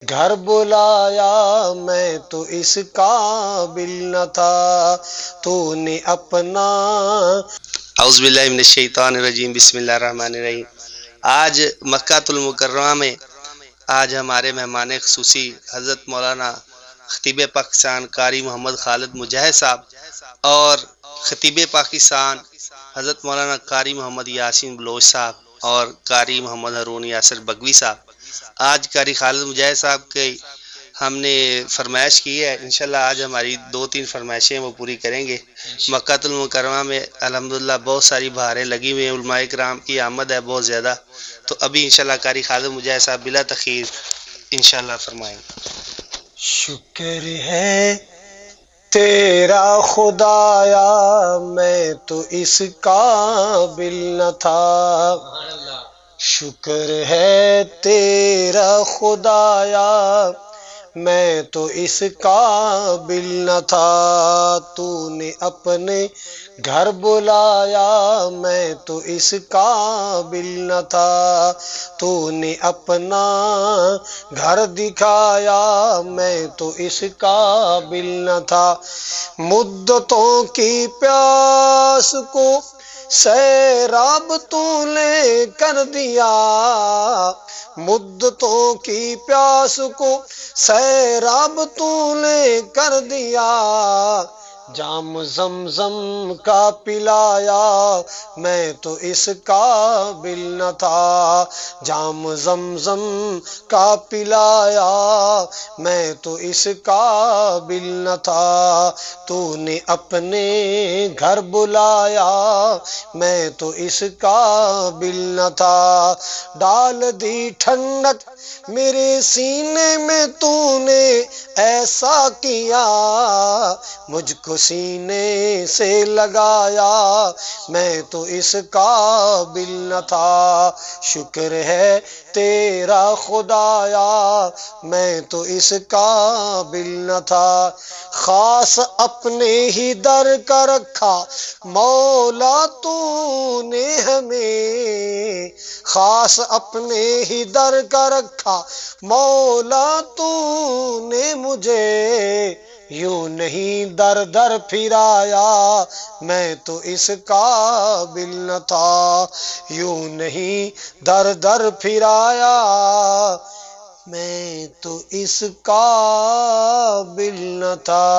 گھر بلایا میں تو اس قابل نہ تھا، تو نے اپنا۔ اعوذ باللہ من الشیطان الرجیم، بسم اللہ الرحمن الرحیم۔ آج مکہ المکرمہ میں ہمارے مہمان خصوصی حضرت مولانا خطیب پاکستان قاری محمد خالد مجاہد صاحب اور خطیب پاکستان حضرت مولانا قاری محمد یاسین بلوچ صاحب اور قاری محمد ہارون یاسر بگوی صاحب۔ آج قاری خالد مجاہد صاحب کی ہم نے فرمائش کی ہے، انشاءاللہ آج ہماری 2-3 فرمائشیں وہ پوری کریں گے۔ مکہ المکرمہ میں الحمدللہ بہت ساری بہاریں لگی ہوئی ہیں، علماء کرام کی آمد ہے بہت زیادہ، تو ابھی انشاءاللہ قاری خالد مجاہد صاحب بلا تاخیر انشاءاللہ فرمائیں گے۔ شکر ہے تیرا خدایا میں تو اس قابل نہ تھا، شکر ہے تیرا خدایا میں تو اس قابل نہ تھا، تو نے اپنے گھر بلایا میں تو اس قابل نہ تھا، تو نے اپنا گھر دکھایا میں تو اس قابل نہ تھا، مدتوں کی پیاس کو سیراب تو نے کر دیا، مدتوں کی پیاس کو سیراب تو نے کر دیا، جام زمزم کا پلایا میں تو اس قابل نہ تھا، جام زمزم کا پلایا میں تو اس قابل نہ تھا، تو نے اپنے گھر بلایا میں تو اس قابل نہ تھا، ڈال دی ٹھنڈک میرے سینے میں تو نے ایسا کیا، مجھ کو سینے سے لگایا میں تو اس قابل نہ تھا، شکر ہے تیرا خدایا میں تو اس قابل نہ تھا، خاص اپنے ہی در کا رکھا مولا تو نے ہمیں، خاص اپنے ہی در کا رکھا مولا تو نے مجھے، یوں نہیں در در پھرایا میں تو اس قابل نہ تھا، یوں نہیں در در پھرایا میں تو اس قابل نہ تھا۔